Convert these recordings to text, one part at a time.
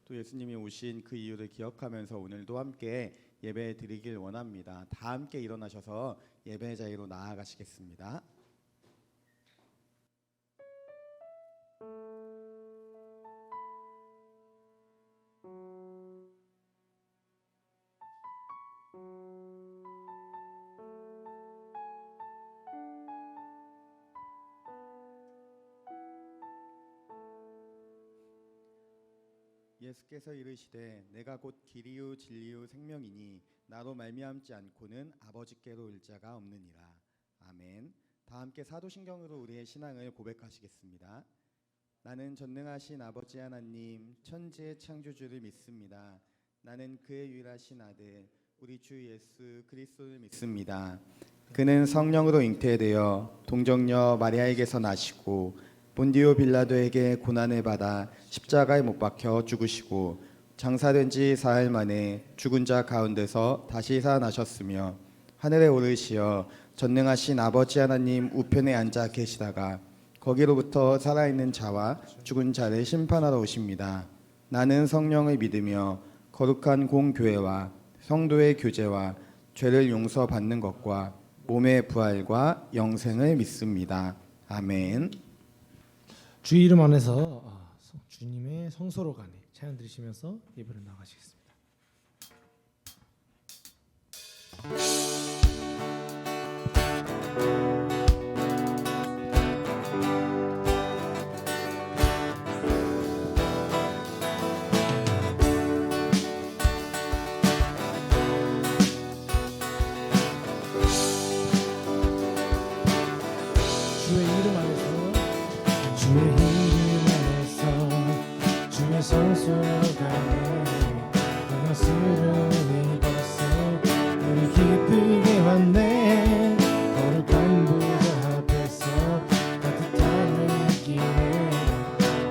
또 예수님이 오신 그 이유를 기억하면서 오늘도 함께 예배 드리길 원합니다. 다 함께 일어나셔서 예배 자리로 나아가시겠습니다. 예수께서 이르시되 내가 곧 길이요 진리요 생명이니 나로 말미암지 않고는 아버지께로 올 자가 없느니라. 아멘. 다 함께 사도신경으로 우리의 신앙을 고백하시겠습니다. 나는 전능하신 아버지 하나님 천지의 창조주를 믿습니다. 나는 그의 유일하신 아들 우리 주 예수 그리스도를 믿습니다. 그는 성령으로 잉태되어 동정녀 마리아에게서 나시고 본디오 빌라도에게 고난을 받아 십자가에 못 박혀 죽으시고 장사된 지 사흘 만에 죽은 자 가운데서 다시 살아나셨으며 하늘에 오르시어 전능하신 아버지 하나님 우편에 앉아 계시다가 거기로부터 살아있는 자와 죽은 자를 심판하러 오십니다. 나는 성령을 믿으며 거룩한 공교회와 성도의 교제와 죄를 용서받는 것과 몸의 부활과 영생을 믿습니다. 아멘. 주 이름 안에서 주님의 성소로 가네 찬양 들으시면서 예배를 나가시겠습니다. 주의 이름 안에서 주의 성소로 가네 그것으로 입었어 우리 기쁘게 왔네 거룩한 보좌 앞에서 따뜻함을 느끼네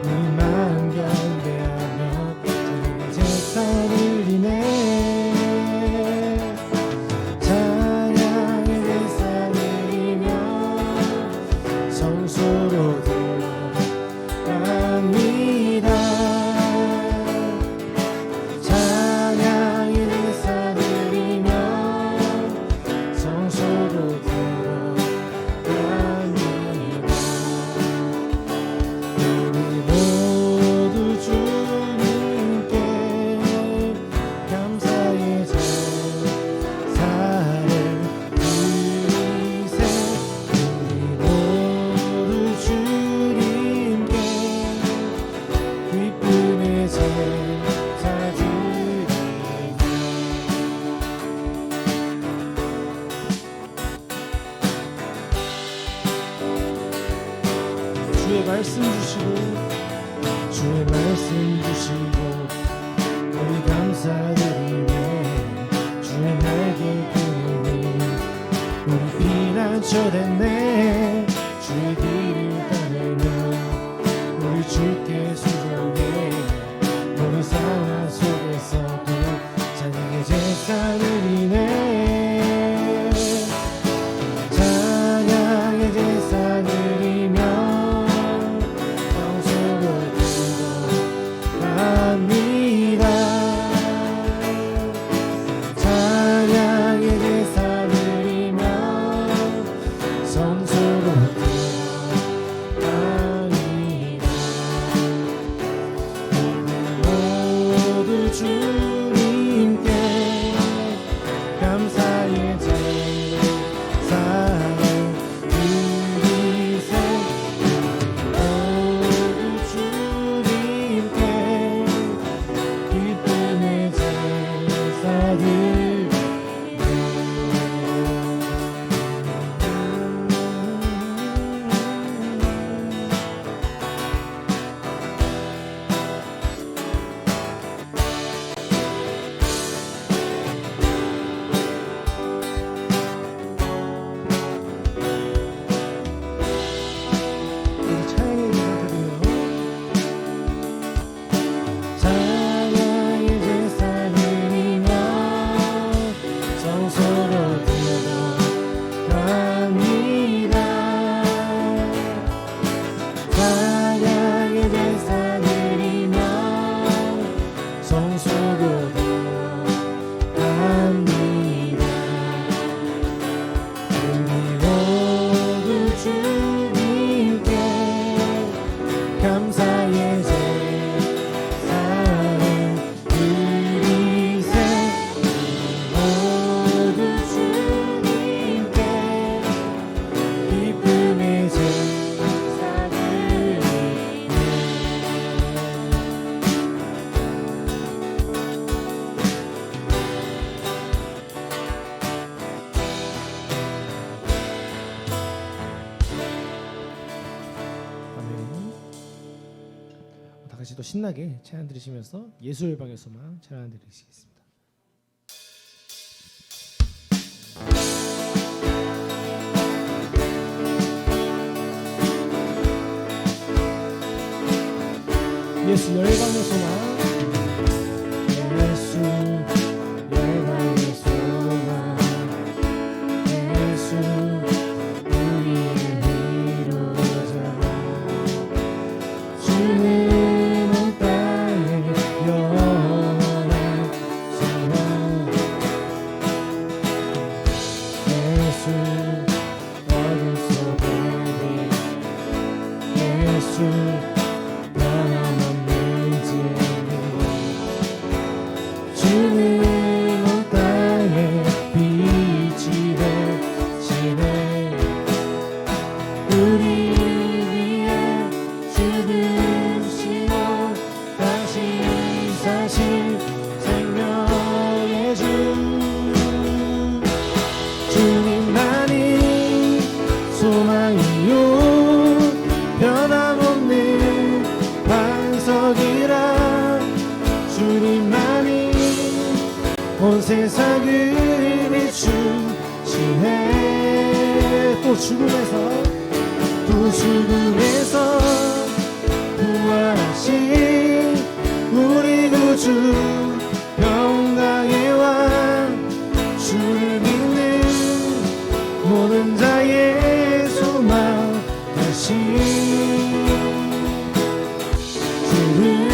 우리 마음 경배하며 주의 제사를 드리네 찬양의 제사 드리며 성소로 들어갑니다. 찬양의 제사 드리며 성소로 들어갑니다. 우리 모두 주님께 감사의 제사를 드리세 우리 모두 주님께 기쁨의 제사 드리세 주의 말씀 주시고 주의 말씀 주시고 우리 감사드리며 주의 날개 끄니 우리 피난처 됐네 주의 길을 따르며 우리 주께 순종해 모든 상황 속에서도 찬양의 제사 드리네 찬양의 제사 드리며 성소로 들어갑니다. 찬양의 제사 드리며 성소로 들어갑니다. 모두 주님께 감사의 제사를 드리세 모두 주님께 기쁨의 제사 드리네 더 신나게 찬양 드리시면서 예수 열방의 소망 찬양 드리시겠습니다. 예수 열방의 소망. 예수 열방의 소망. 예수 우리의 위로자. 주는 온 땅에 영원한 소망. 예수 어둠 속에 예수 주는 온 땅에 빛이 되시네. 우리 위해 죽으시고 다시 사신 생명의 주. 주님만이 소망이요 변함없는 반석이라. 주님만이 온 세상을 비추시네. 또 죽음에서 부활하신 우리 구주 영광의 왕. 주를 믿는 모든 자의 소망 되신 주를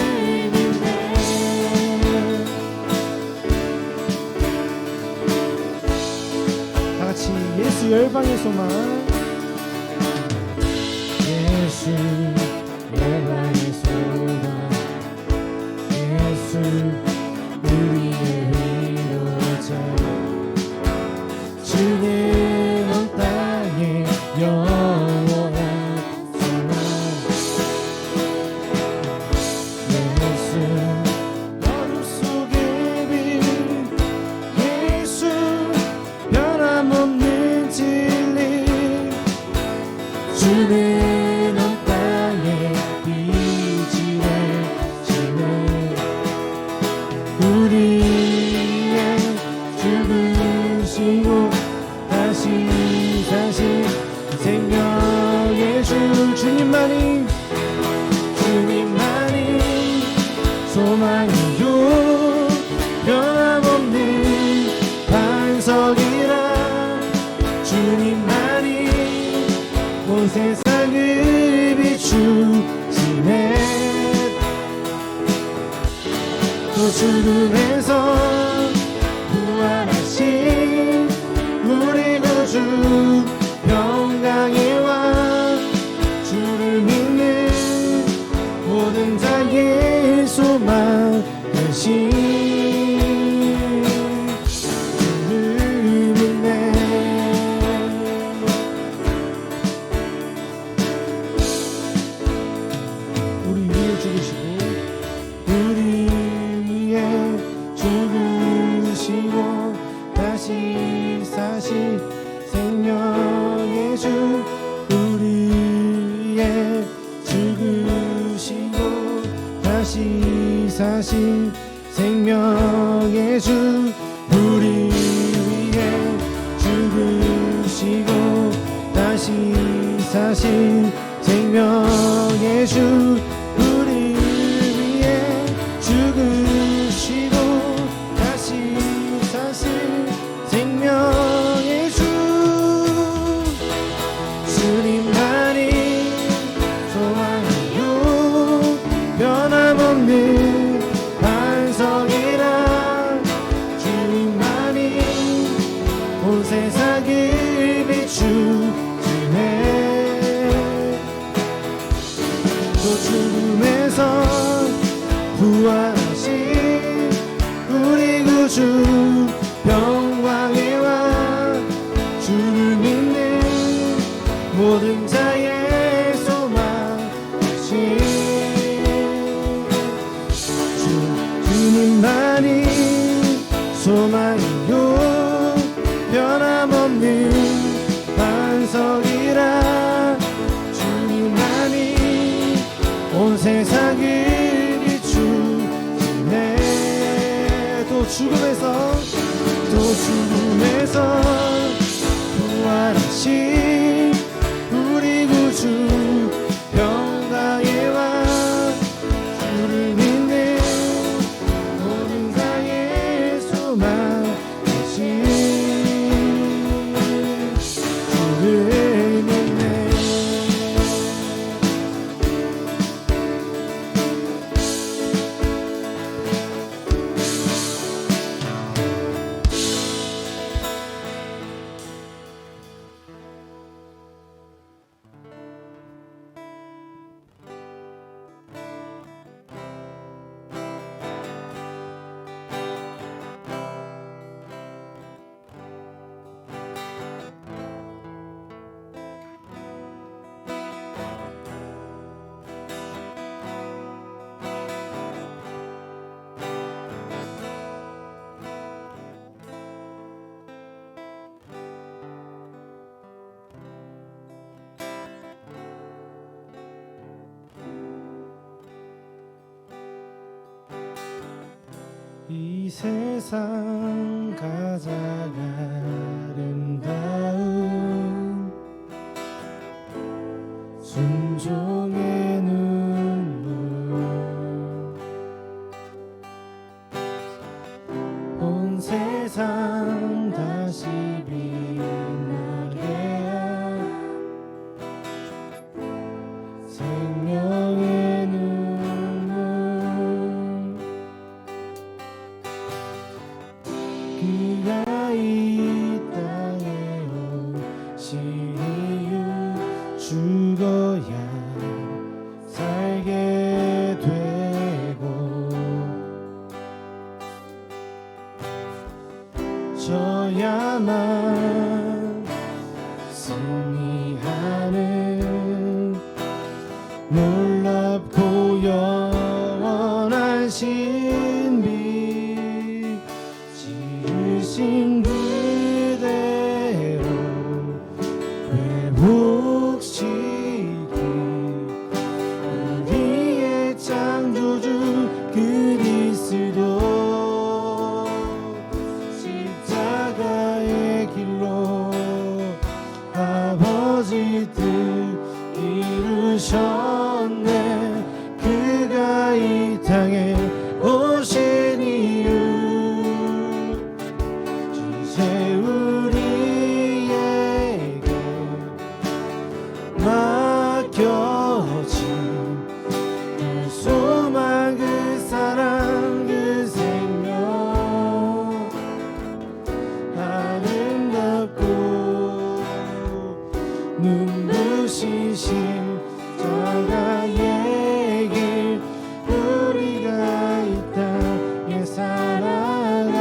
예수 열방의 소망. 예수 열방의 소망. 예수 우리의 위로자. 주는 온 땅에 영원한 소망. 예수 어둠 속의 빛. 예수 변함없는 진리. 주는 온 땅에 빛이 되시네. 우리의 죽으시고 다시 사신 생명의 주. 주님만이 소망이요 변함없는 반석이라. 주님만이 온 세상을 비추시네. 또 죽음에서 부활하신 우리 구주 영광의 왕. 주를 믿는 모든 자의 소망 되신 주를 믿네. 우리 위에 죽으시고 다시 사신 생명의 주. 우리 위에 죽으시고 다시 사신 생명의 주. 우리 위에 죽으시고 다시 사신 생명의 주. 우리 위에 죽으시고 다시 사신 생명의 주. 주님만이 소망이요 변함없는 반석이라. 주님만이 온 세상을 비추시네. 또 죽음에서 부활하신 우리 구주 영광의 왕. 주를 믿는 모든 자의 소망 되신 주님만이 소망이요 변함없는 반석이라. 주님만이 온 세상을 죽음에서 부활하신 우리 구주 평강의 왕 주를 믿는 모든 자의 소망 되신 주를 믿네. 이 세상 가장 아름다운 순종의 눈물 온 세상 다시 빛나게 한 생명의 눈물 그가 이 땅에 오신 이유 죽어야 살게 되고 져야만 승리하는 놀랍고 영원한 신비 지으신 그대로 회복시키 우리의 창조주 그리스도 십자가의 길로 아버지 뜻 이루셨네. 그가 이 땅에 오신 이유 이제 우리에게 맡겨진 그 소망 그 사랑 그 생명 아름답고 눈부신 십자가의 길 우리가 이 땅에 살아가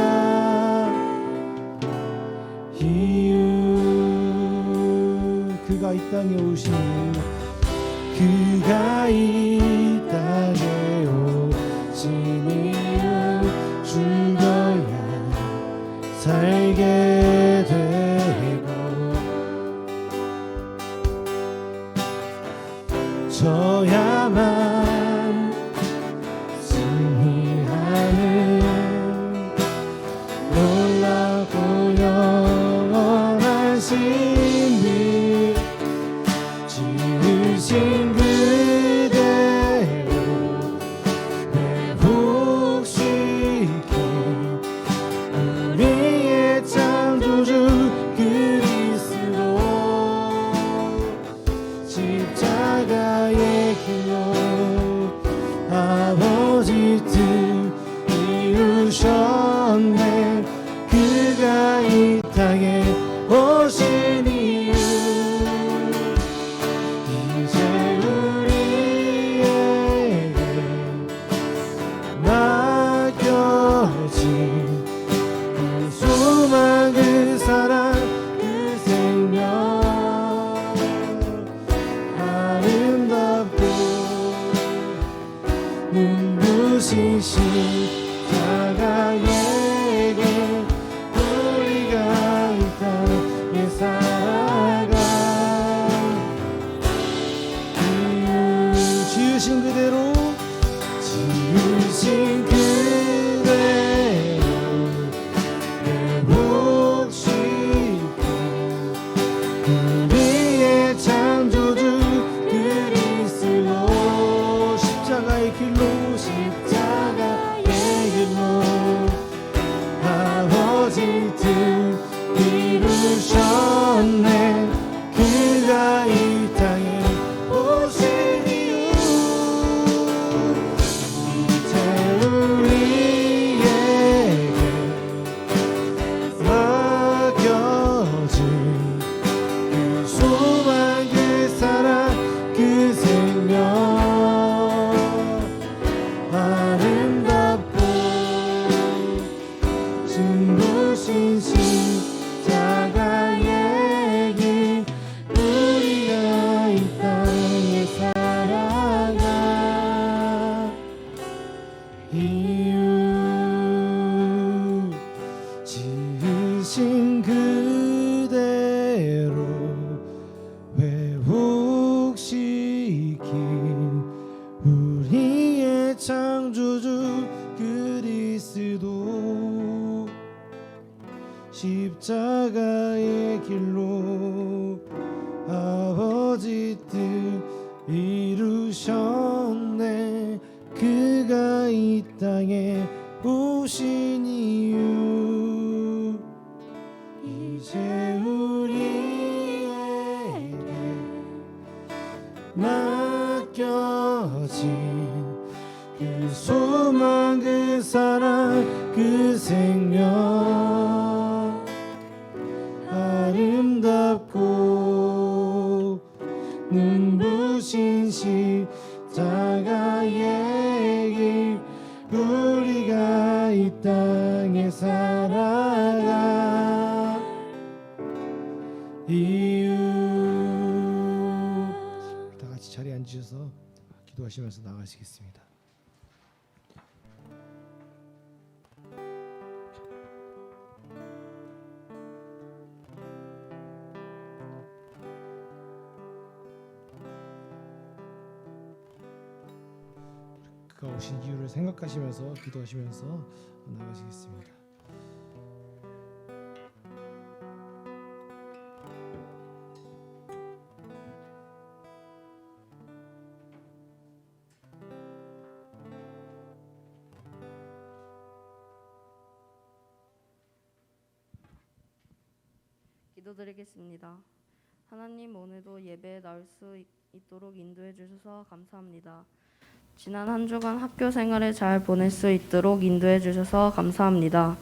이유 그가 이 땅에 오신 이유 그가 이 땅에 오신 이유 죽어야 살게 되고 져야만 승리하는 놀랍고 영원한 신비 지으신 그대로 회복시키 우리의 창조주 그리스도 십자가의 길로 아버지 뜻 이루셨네. 그가 이 땅에 오신 이유 이제 우리에게 맡겨진 그 소망 그 사랑 그 생명 아름답고 눈부신 십자가의 길 우리가 이 땅에 살아가 이유 지으신 그대로 지으신 그대로 십자가의 길로 아버지 뜻 이루셨네. 그가 이 땅에 오신 이유 이제 우리에게 맡겨진 그 소망 그 사랑 그 생명 아름답고 눈부신 십자가의 길 우리가 이 땅에 살아가 이유. 다 같이 자리에 앉으셔서 기도하시면서 나가시겠습니다. 그가 오신 이유를 생각하시면서 기도하시면서 나가시겠습니다. 기도드리겠습니다. 하나님, 오늘도 예배에 나올 수 있도록 인도해 주셔서 감사합니다. 지난 한 주간 학교 생활을 잘 보낼 수 있도록 인도해 주셔서 감사합니다.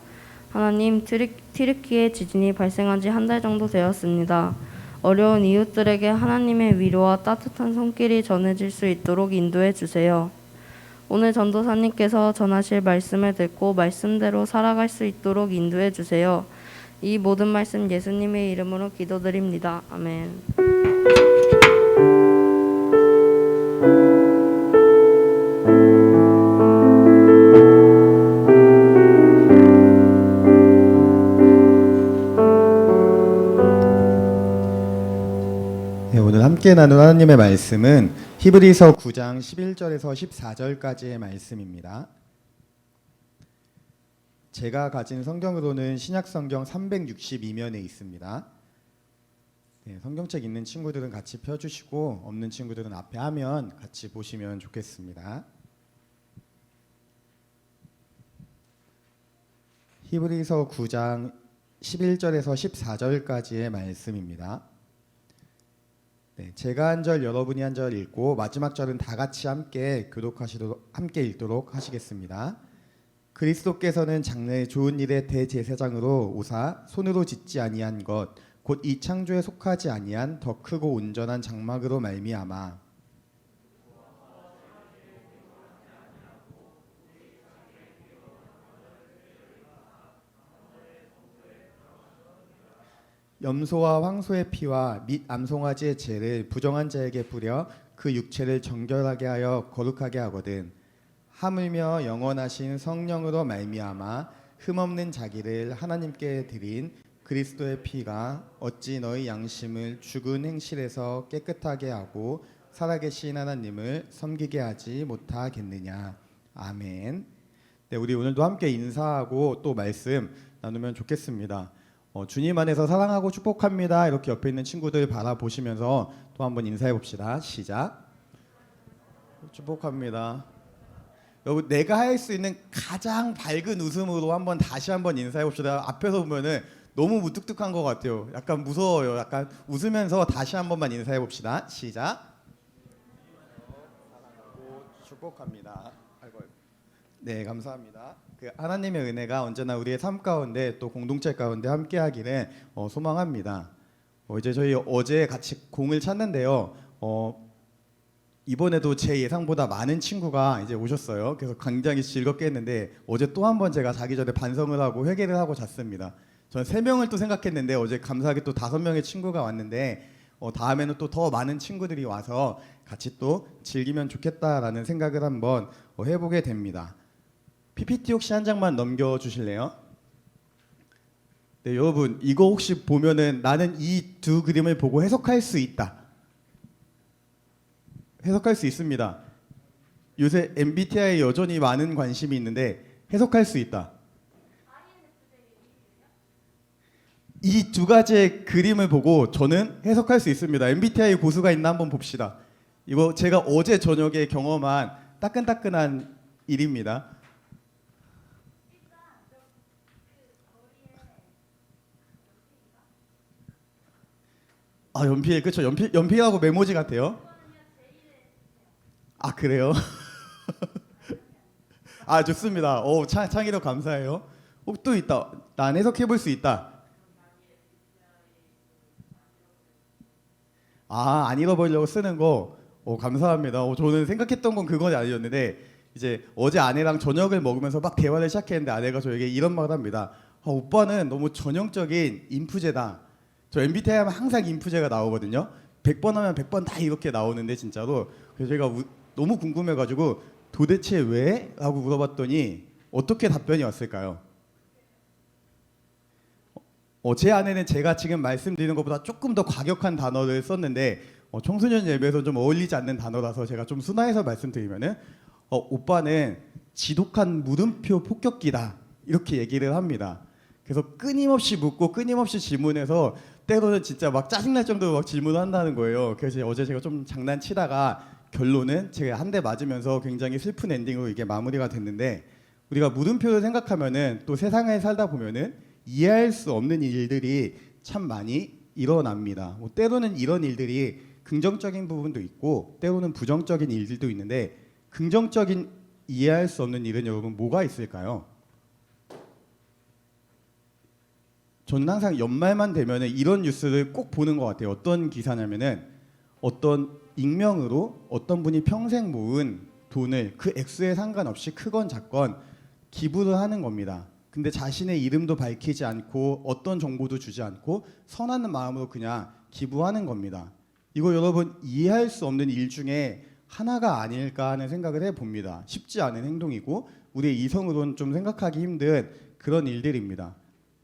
하나님, 튀르키예 지진이 발생한 지 한 달 정도 되었습니다. 어려운 이웃들에게 하나님의 위로와 따뜻한 손길이 전해질 수 있도록 인도해 주세요. 오늘 전도사님께서 전하실 말씀을 듣고 말씀대로 살아갈 수 있도록 인도해 주세요. 이 모든 말씀 예수님의 이름으로 기도드립니다. 아멘. 네, 오늘 함께 나눌 하나님의 말씀은 히브리서 9장 11절에서 14절까지의 말씀입니다. 제가 가진 성경으로는 신약 성경 362면에 있습니다. 네, 성경책 있는 친구들은 같이 펴주시고 없는 친구들은 앞에 화면 같이 보시면 좋겠습니다. 히브리서 9장 11절에서 14절까지의 말씀입니다. 네, 제가 한 절 여러분이 한 절 읽고 마지막 절은 다 같이 함께 함께 읽도록 하시겠습니다. 그리스도께서는 장래의 좋은 일의 대제사장으로 오사 손으로 짓지 아니한 것 곧 이 창조에 속하지 아니한 더 크고 온전한 장막으로 말미암아 염소와 황소의 피와 및 암송아지의 죄를 부정한 자에게 뿌려 그 육체를 정결하게 하여 거룩하게 하거든. 하물며 영원하신 성령으로 말미암아 흠없는 자기를 하나님께 드린 그리스도의 피가 어찌 너희 양심을 죽은 행실에서 깨끗하게 하고 살아계신 하나님을 섬기게 하지 못하겠느냐. 아멘. 네, 우리 오늘도 함께 인사하고 또 말씀 나누면 좋겠습니다. 주님 안에서 사랑하고 축복합니다. 이렇게 옆에 있는 친구들 바라보시면서 또 한번 인사해 봅시다. 시작. 축복합니다. 여러분, 내가 할 수 있는 가장 밝은 웃음으로 한번 다시 한번 인사해 봅시다. 앞에서 보면은 너무 무뚝뚝한 것 같아요. 약간 무서워요. 약간 웃으면서 다시 한 번만 인사해 봅시다. 시작. 사랑하고 축복합니다. 네, 감사합니다. 그 하나님의 은혜가 언제나 우리의 삶 가운데 또 공동체 가운데 함께하기를 소망합니다. 이제 저희 어제 같이 공을 찼는데요. 이번에도 제 예상보다 많은 친구가 이제 오셨어요. 그래서 굉장히 즐겁게 했는데 어제 또 한 번 제가 자기 전에 반성을 하고 회개를 하고 잤습니다. 저는 3명을 또 생각했는데 어제 감사하게 또 5명의 친구가 왔는데 다음에는 또 더 많은 친구들이 와서 같이 또 즐기면 좋겠다라는 생각을 한번 해보게 됩니다. PPT 혹시 한 장만 넘겨주실래요? 네, 여러분 이거 혹시 보면은 나는 이 두 그림을 보고 해석할 수 있다. 해석할 수 있습니다. 요새 MBTI에 여전히 많은 관심이 있는데 해석할 수 있다. 이 두 가지의 그림을 보고 저는 해석할 수 있습니다. MBTI 고수가 있나 한번 봅시다. 이거 제가 어제 저녁에 경험한 따끈따끈한 일입니다. 아, 연필, 그렇죠. 연필하고 메모지 같아요. 아, 그래요? 아, 좋습니다. 창의력 감사해요. 또 있다. 난 해석해 볼 수 있다. 아, 안 잃어버리려고 쓰는 거. 감사합니다. 저는 생각했던 건 그건 아니었는데 이제 어제 아내랑 저녁을 먹으면서 막 대화를 시작했는데 아내가 저에게 이런 말을 합니다. 오빠는 너무 전형적인 인프제다. 저 MBTI 하면 항상 인프제가 나오거든요. 100번 하면 100번 다 이렇게 나오는데 진짜로. 그래서 제가 너무 궁금해가지고 도대체 왜? 라고 물어봤더니 어떻게 답변이 왔을까요? 제 아내는 제가 지금 말씀드리는 것보다 조금 더 과격한 단어를 썼는데 청소년 예배에서 좀 어울리지 않는 단어라서 제가 좀 순화해서 말씀드리면은 오빠는 지독한 물음표 폭격기다 이렇게 얘기를 합니다. 그래서 끊임없이 묻고 끊임없이 질문해서 때로는 진짜 막 짜증날 정도로 막 질문을 한다는 거예요. 그래서 어제 제가 좀 장난치다가 결론은 제가 한 대 맞으면서 굉장히 슬픈 엔딩으로 이게 마무리가 됐는데 우리가 물음표를 생각하면은 또 세상에 살다 보면은 이해할 수 없는 일들이 참 많이 일어납니다. 때로는 이런 일들이 긍정적인 부분도 있고 때로는 부정적인 일들도 있는데 긍정적인 이해할 수 없는 일은 여러분 뭐가 있을까요? 저는 항상 연말만 되면 이런 뉴스를 꼭 보는 것 같아요. 어떤 기사냐면은 어떤 익명으로 어떤 분이 평생 모은 돈을 그 액수에 상관없이 크건 작건 기부를 하는 겁니다. 근데 자신의 이름도 밝히지 않고 어떤 정보도 주지 않고 선한 마음으로 그냥 기부하는 겁니다. 이거 여러분 이해할 수 없는 일 중에 하나가 아닐까 하는 생각을 해봅니다. 쉽지 않은 행동이고 우리의 이성으로는 좀 생각하기 힘든 그런 일들입니다.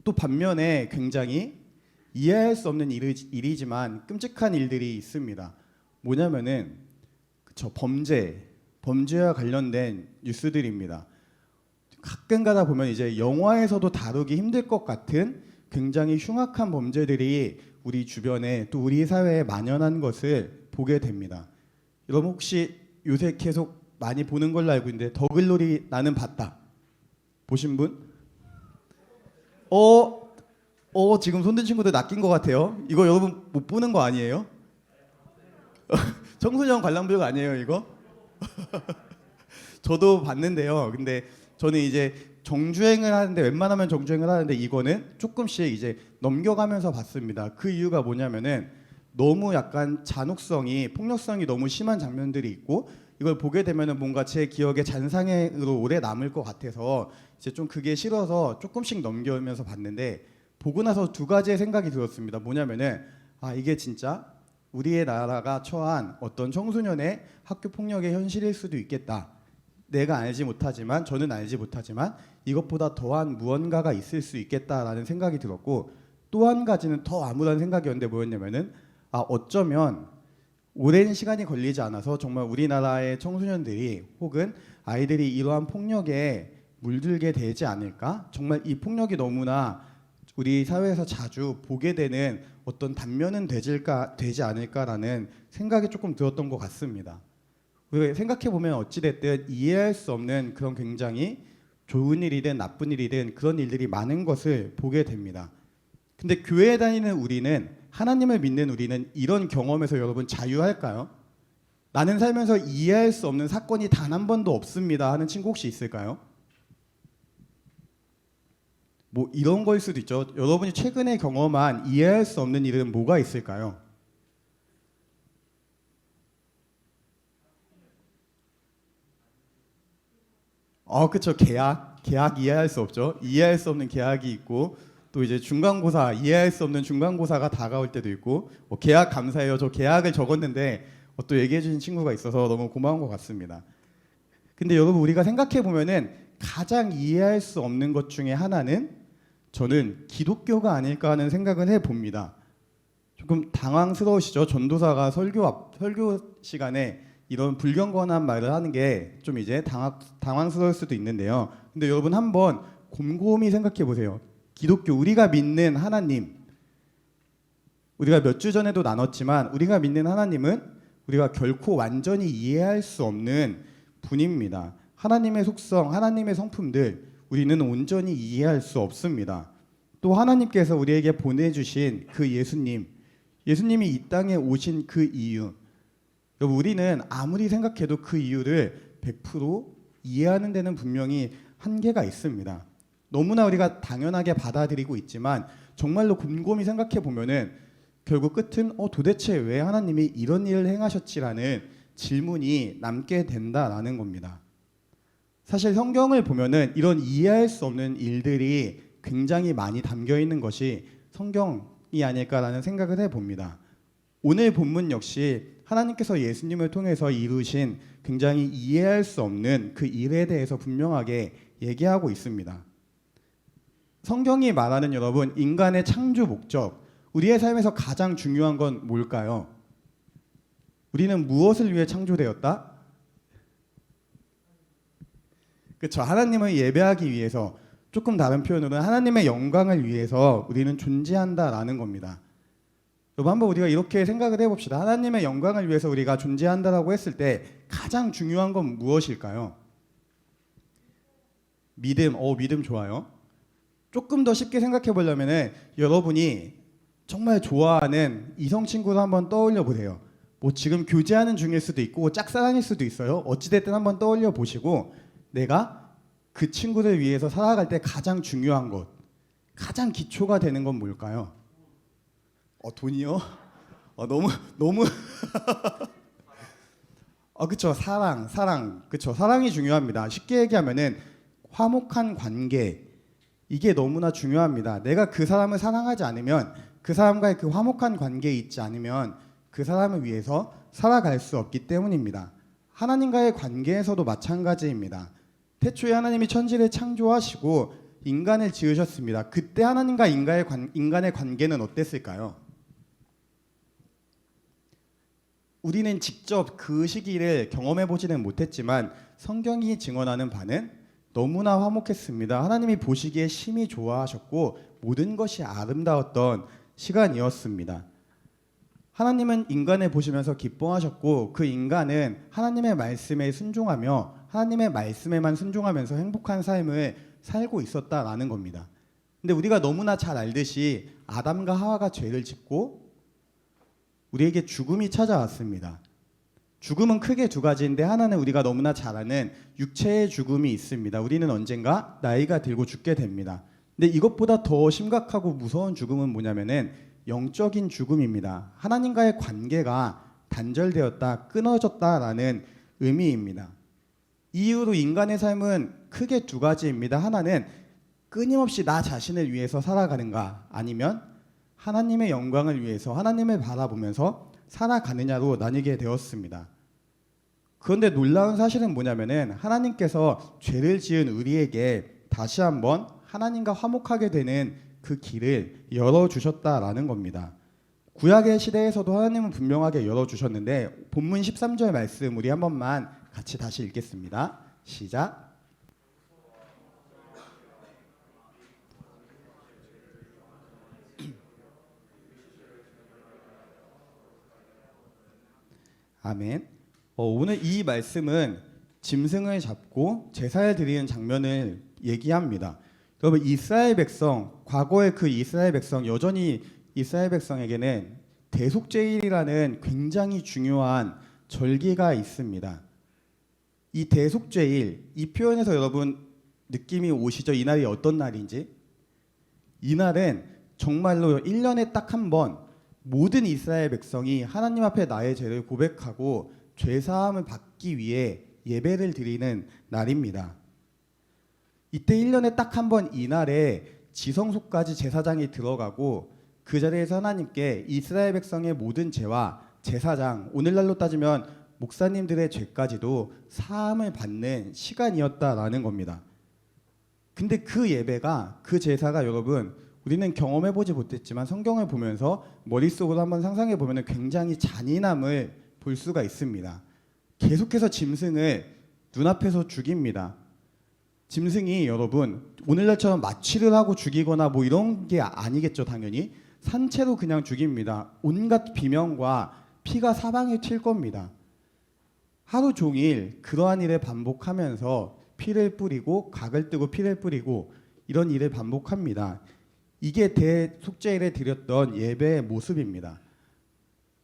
또 반면에 굉장히 이해할 수 없는 일이지만 끔찍한 일들이 있습니다. 뭐냐면은 범죄와 관련된 뉴스들입니다. 가끔 가다 보면 이제 영화에서도 다루기 힘들 것 같은 굉장히 흉악한 범죄들이 우리 주변에 또 우리 사회에 만연한 것을 보게 됩니다. 여러분 혹시 요새 계속 많이 보는 걸로 알고 있는데 더글로리 나는 봤다. 보신 분? 지금 손든 친구들 낚인 것 같아요. 이거 여러분 못 보는 거 아니에요? 청소년 관람불가 아니에요 이거? 저도 봤는데요. 근데 저는 이제 정주행을 하는데 웬만하면 정주행을 하는데 이거는 조금씩 이제 넘겨가면서 봤습니다. 그 이유가 뭐냐면은 너무 약간 잔혹성이 폭력성이 너무 심한 장면들이 있고 이걸 보게 되면은 뭔가 제 기억에 잔상으로 오래 남을 것 같아서 이제 좀 그게 싫어서 조금씩 넘겨면서 봤는데 보고 나서 두 가지의 생각이 들었습니다. 뭐냐면은 이게 진짜 우리의 나라가 처한 어떤 청소년의 학교 폭력의 현실일 수도 있겠다. 저는 알지 못하지만 이것보다 더한 무언가가 있을 수 있겠다라는 생각이 들었고 또 한 가지는 더 암울한 생각이었는데 뭐였냐면은 어쩌면 오랜 시간이 걸리지 않아서 정말 우리나라의 청소년들이 혹은 아이들이 이러한 폭력에 물들게 되지 않을까? 정말 이 폭력이 너무나 우리 사회에서 자주 보게 되는 어떤 단면은 되지 않을까라는 생각이 조금 들었던 것 같습니다. 생각해 보면 어찌됐든 이해할 수 없는 그런 굉장히 좋은 일이든 나쁜 일이든 그런 일들이 많은 것을 보게 됩니다. 근데 교회에 다니는 우리는 하나님을 믿는 우리는 이런 경험에서 여러분 자유할까요? 나는 살면서 이해할 수 없는 사건이 단 한 번도 없습니다 하는 친구 혹시 있을까요? 뭐 이런 거일 수도 있죠. 여러분이 최근에 경험한 이해할 수 없는 일은 뭐가 있을까요? 그렇죠. 계약 이해할 수 없죠. 이해할 수 없는 계약이 있고 또 이제 중간고사 이해할 수 없는 중간고사가 다가올 때도 있고 계약 감사해요. 저 계약을 적었는데 또 얘기해 주신 친구가 있어서 너무 고마운 것 같습니다. 근데 여러분 우리가 생각해 보면은 가장 이해할 수 없는 것 중에 하나는 저는 기독교가 아닐까 하는 생각을 해봅니다. 조금 당황스러우시죠? 전도사가 설교 시간에 이런 불경건한 말을 하는 게 좀 이제 당황스러울 수도 있는데요. 근데 여러분 한번 곰곰이 생각해 보세요. 기독교 우리가 믿는 하나님 우리가 몇 주 전에도 나눴지만 우리가 믿는 하나님은 우리가 결코 완전히 이해할 수 없는 분입니다. 하나님의 속성, 하나님의 성품들 우리는 온전히 이해할 수 없습니다. 또 하나님께서 우리에게 보내주신 그 예수님이 이 땅에 오신 그 이유, 여러분 우리는 아무리 생각해도 그 이유를 100% 이해하는 데는 분명히 한계가 있습니다. 너무나 우리가 당연하게 받아들이고 있지만 정말로 곰곰이 생각해 보면은 결국 끝은 도대체 왜 하나님이 이런 일을 행하셨지라는 질문이 남게 된다라는 겁니다. 사실 성경을 보면은 이런 이해할 수 없는 일들이 굉장히 많이 담겨 있는 것이 성경이 아닐까라는 생각을 해봅니다. 오늘 본문 역시 하나님께서 예수님을 통해서 이루신 굉장히 이해할 수 없는 그 일에 대해서 분명하게 얘기하고 있습니다. 성경이 말하는 여러분 인간의 창조 목적, 우리의 삶에서 가장 중요한 건 뭘까요? 우리는 무엇을 위해 창조되었다? 그렇죠. 하나님을 예배하기 위해서, 조금 다른 표현으로는 하나님의 영광을 위해서 우리는 존재한다라는 겁니다. 여러분 한번 우리가 이렇게 생각을 해봅시다. 하나님의 영광을 위해서 우리가 존재한다라고 했을 때 가장 중요한 건 무엇일까요? 믿음. 믿음 좋아요. 조금 더 쉽게 생각해 보려면은 여러분이 정말 좋아하는 이성 친구를 한번 떠올려 보세요. 뭐 지금 교제하는 중일 수도 있고 짝사랑일 수도 있어요. 어찌됐든 한번 떠올려 보시고 내가 그 친구를 위해서 살아갈 때 가장 중요한 것, 가장 기초가 되는 건 뭘까요? 돈이요? 너무 그쵸. 사랑. 그쵸. 사랑이 중요합니다. 쉽게 얘기하면은 화목한 관계, 이게 너무나 중요합니다. 내가 그 사람을 사랑하지 않으면, 그 사람과의 그 화목한 관계에 있지 않으면 그 사람을 위해서 살아갈 수 없기 때문입니다. 하나님과의 관계에서도 마찬가지입니다. 태초에 하나님이 천지를 창조하시고 인간을 지으셨습니다. 그때 하나님과 인간의 관계는 어땠을까요? 우리는 직접 그 시기를 경험해 보지는 못했지만 성경이 증언하는 바는 너무나 화목했습니다. 하나님이 보시기에 심히 좋아하셨고 모든 것이 아름다웠던 시간이었습니다. 하나님은 인간을 보시면서 기뻐하셨고 그 인간은 하나님의 말씀에 순종하며 하나님의 말씀에만 순종하면서 행복한 삶을 살고 있었다라는 겁니다. 근데 우리가 너무나 잘 알듯이 아담과 하와가 죄를 짓고 우리에게 죽음이 찾아왔습니다. 죽음은 크게 두 가지인데 하나는 우리가 너무나 잘 아는 육체의 죽음이 있습니다. 우리는 언젠가 나이가 들고 죽게 됩니다. 근데 이것보다 더 심각하고 무서운 죽음은 뭐냐면은 영적인 죽음입니다. 하나님과의 관계가 단절되었다, 끊어졌다라는 의미입니다. 이후로 인간의 삶은 크게 두 가지입니다. 하나는 끊임없이 나 자신을 위해서 살아가는가, 아니면 하나님의 영광을 위해서 하나님을 바라보면서 살아가느냐로 나뉘게 되었습니다. 그런데 놀라운 사실은 뭐냐면은 하나님께서 죄를 지은 우리에게 다시 한번 하나님과 화목하게 되는 그 길을 열어주셨다라는 겁니다. 구약의 시대에서도 하나님은 분명하게 열어주셨는데 본문 13절 말씀 우리 한 번만 같이 다시 읽겠습니다. 시작. 아멘. 오늘 이 말씀은 짐승을 잡고 제사를 드리는 장면을 얘기합니다. 여러분 이스라엘 백성, 과거의 그 이스라엘 백성, 여전히 이스라엘 백성에게는 대속죄일이라는 굉장히 중요한 절기가 있습니다. 이 대속죄일, 이 표현에서 여러분 느낌이 오시죠? 이 날이 어떤 날인지? 이 날은 정말로 1년에 딱 한 번 모든 이스라엘 백성이 하나님 앞에 나의 죄를 고백하고 죄사함을 받기 위해 예배를 드리는 날입니다. 이때 1년에 딱 한 번 이날에 지성소까지 제사장이 들어가고 그 자리에서 하나님께 이스라엘 백성의 모든 죄와 제사장, 오늘날로 따지면 목사님들의 죄까지도 사함을 받는 시간이었다라는 겁니다. 근데 그 예배가, 그 제사가 여러분 우리는 경험해보지 못했지만 성경을 보면서 머릿속으로 한번 상상해보면 굉장히 잔인함을 볼 수가 있습니다. 계속해서 짐승을 눈앞에서 죽입니다. 짐승이 여러분 오늘날처럼 마취를 하고 죽이거나 뭐 이런 게 아니겠죠. 당연히 산채로 그냥 죽입니다. 온갖 비명과 피가 사방에 튈 겁니다. 하루 종일 그러한 일을 반복하면서 피를 뿌리고 각을 뜨고 피를 뿌리고 이런 일을 반복합니다. 이게 대속죄일에 드렸던 예배의 모습입니다.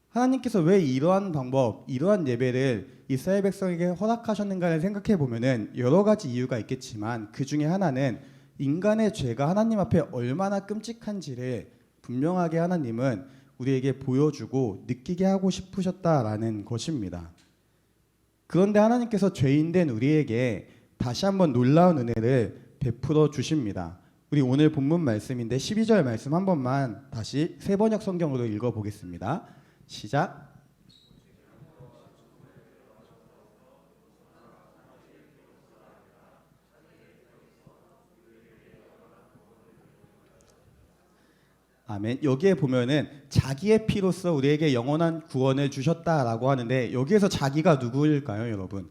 하나님께서 왜 이러한 방법, 이러한 예배를 이스라엘 백성에게 허락하셨는가를 생각해 보면은 여러 가지 이유가 있겠지만 그 중에 하나는 인간의 죄가 하나님 앞에 얼마나 끔찍한지를 분명하게 하나님은 우리에게 보여주고 느끼게 하고 싶으셨다라는 것입니다. 그런데 하나님께서 죄인된 우리에게 다시 한번 놀라운 은혜를 베풀어 주십니다. 우리 오늘 본문 말씀인데 12절 말씀 한 번만 다시 세번역 성경으로 읽어보겠습니다. 시작. 아멘. 여기에 보면은 자기의 피로써 우리에게 영원한 구원을 주셨다라고 하는데 여기에서 자기가 누구일까요, 여러분?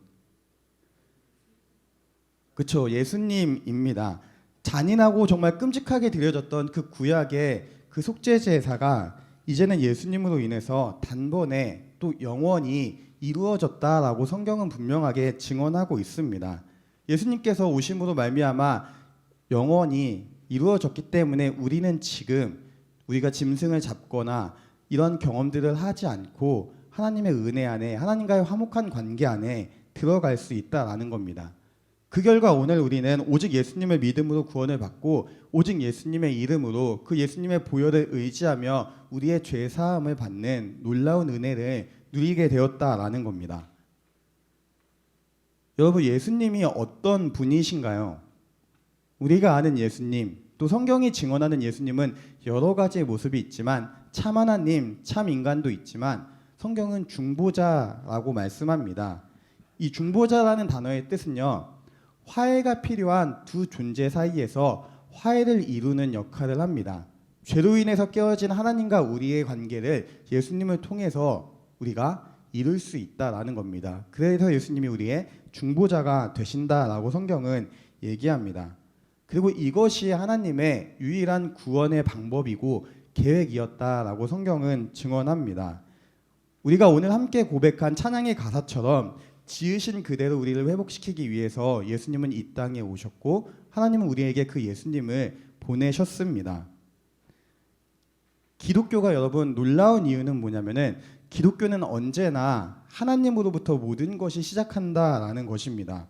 그렇죠. 예수님입니다. 잔인하고 정말 끔찍하게 드려졌던 그 구약의 그 속죄 제사가 이제는 예수님으로 인해서 단번에 또 영원히 이루어졌다라고 성경은 분명하게 증언하고 있습니다. 예수님께서 오심으로 말미암아 영원히 이루어졌기 때문에 우리는 지금 우리가 짐승을 잡거나 이런 경험들을 하지 않고 하나님의 은혜 안에 하나님과의 화목한 관계 안에 들어갈 수 있다라는 겁니다. 그 결과 오늘 우리는 오직 예수님을 믿음으로 구원을 받고 오직 예수님의 이름으로 그 예수님의 보혈을 의지하며 우리의 죄 사함을 받는 놀라운 은혜를 누리게 되었다라는 겁니다. 여러분, 예수님이 어떤 분이신가요? 우리가 아는 예수님, 또 성경이 증언하는 예수님은 여러 가지의 모습이 있지만 참 하나님, 참 인간도 있지만 성경은 중보자라고 말씀합니다. 이 중보자라는 단어의 뜻은요, 화해가 필요한 두 존재 사이에서 화해를 이루는 역할을 합니다. 죄로 인해서 깨어진 하나님과 우리의 관계를 예수님을 통해서 우리가 이룰 수 있다라는 겁니다. 그래서 예수님이 우리의 중보자가 되신다라고 성경은 얘기합니다. 그리고 이것이 하나님의 유일한 구원의 방법이고 계획이었다라고 성경은 증언합니다. 우리가 오늘 함께 고백한 찬양의 가사처럼 지으신 그대로 우리를 회복시키기 위해서 예수님은 이 땅에 오셨고 하나님은 우리에게 그 예수님을 보내셨습니다. 기독교가 여러분 놀라운 이유는 뭐냐면은 기독교는 언제나 하나님으로부터 모든 것이 시작한다라는 것입니다.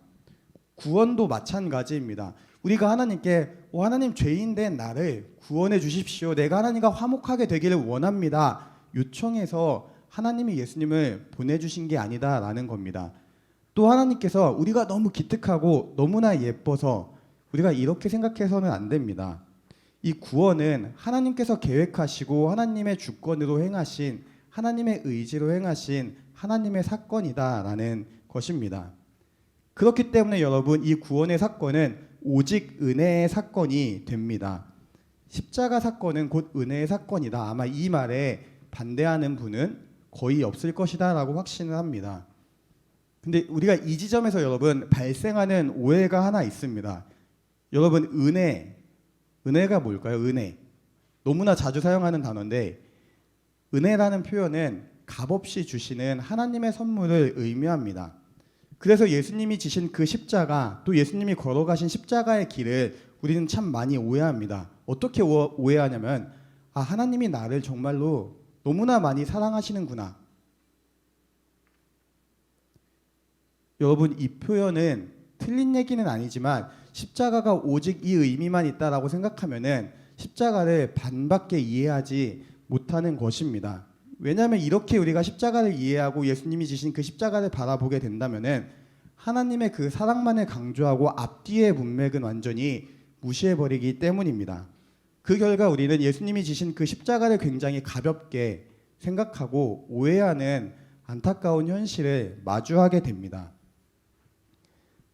구원도 마찬가지입니다. 우리가 하나님께 하나님 죄인된 나를 구원해 주십시오. 내가 하나님과 화목하게 되기를 원합니다. 요청해서 하나님이 예수님을 보내주신 게 아니다라는 겁니다. 또 하나님께서 우리가 너무 기특하고 너무나 예뻐서 우리가 이렇게 생각해서는 안 됩니다. 이 구원은 하나님께서 계획하시고 하나님의 주권으로 행하신 하나님의 의지로 행하신 하나님의 사건이다라는 것입니다. 그렇기 때문에 여러분 이 구원의 사건은 오직 은혜의 사건이 됩니다. 십자가 사건은 곧 은혜의 사건이다. 아마 이 말에 반대하는 분은 거의 없을 것이다 라고 확신을 합니다. 근데 우리가 이 지점에서 여러분 발생하는 오해가 하나 있습니다. 여러분 은혜가 뭘까요? 은혜. 너무나 자주 사용하는 단어인데 은혜라는 표현은 값없이 주시는 하나님의 선물을 의미합니다. 그래서 예수님이 지신 그 십자가 또 예수님이 걸어가신 십자가의 길을 우리는 참 많이 오해합니다. 어떻게 오해하냐면 하나님이 나를 정말로 너무나 많이 사랑하시는구나. 여러분 이 표현은 틀린 얘기는 아니지만 십자가가 오직 이 의미만 있다라고 생각하면은 십자가를 반밖에 이해하지 못하는 것입니다. 왜냐하면 이렇게 우리가 십자가를 이해하고 예수님이 지신 그 십자가를 바라보게 된다면은 하나님의 그 사랑만을 강조하고 앞뒤의 문맥은 완전히 무시해버리기 때문입니다. 그 결과 우리는 예수님이 지신 그 십자가를 굉장히 가볍게 생각하고 오해하는 안타까운 현실을 마주하게 됩니다.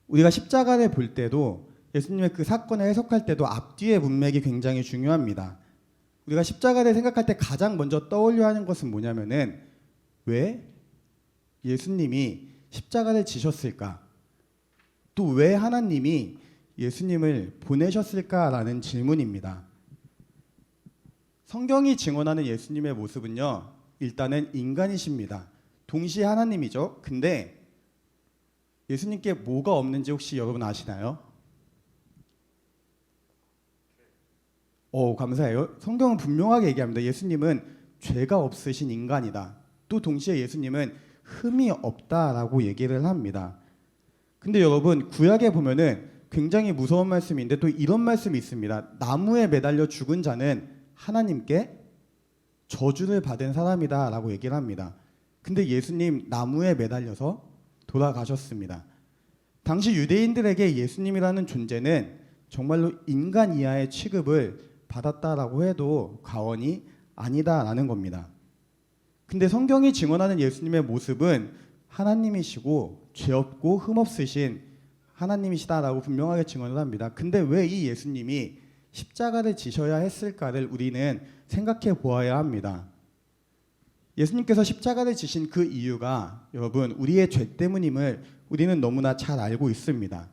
우리가 십자가를 볼 때도 예수님의 그 사건을 해석할 때도 앞뒤의 문맥이 굉장히 중요합니다. 우리가 십자가를 생각할 때 가장 먼저 떠올려 하는 것은 뭐냐면은 왜 예수님이 십자가를 지셨을까? 또 왜 하나님이 예수님을 보내셨을까라는 질문입니다. 성경이 증언하는 예수님의 모습은요, 일단은 인간이십니다. 동시에 하나님이죠. 근데 예수님께 뭐가 없는지 혹시 여러분 아시나요? 감사해요. 성경은 분명하게 얘기합니다. 예수님은 죄가 없으신 인간이다. 또 동시에 예수님은 흠이 없다라고 얘기를 합니다. 근데 여러분, 구약에 보면은 굉장히 무서운 말씀인데 또 이런 말씀이 있습니다. 나무에 매달려 죽은 자는 하나님께 저주를 받은 사람이다라고 얘기를 합니다. 근데 예수님 나무에 매달려서 돌아가셨습니다. 당시 유대인들에게 예수님이라는 존재는 정말로 인간 이하의 취급을 받았다라고 해도 과언이 아니다라는 겁니다. 근데 성경이 증언하는 예수님의 모습은 하나님이시고 죄 없고 흠 없으신 하나님이시다라고 분명하게 증언을 합니다. 근데 왜 이 예수님이 십자가를 지셔야 했을까를 우리는 생각해 보아야 합니다. 예수님께서 십자가를 지신 그 이유가 여러분 우리의 죄 때문임을 우리는 너무나 잘 알고 있습니다.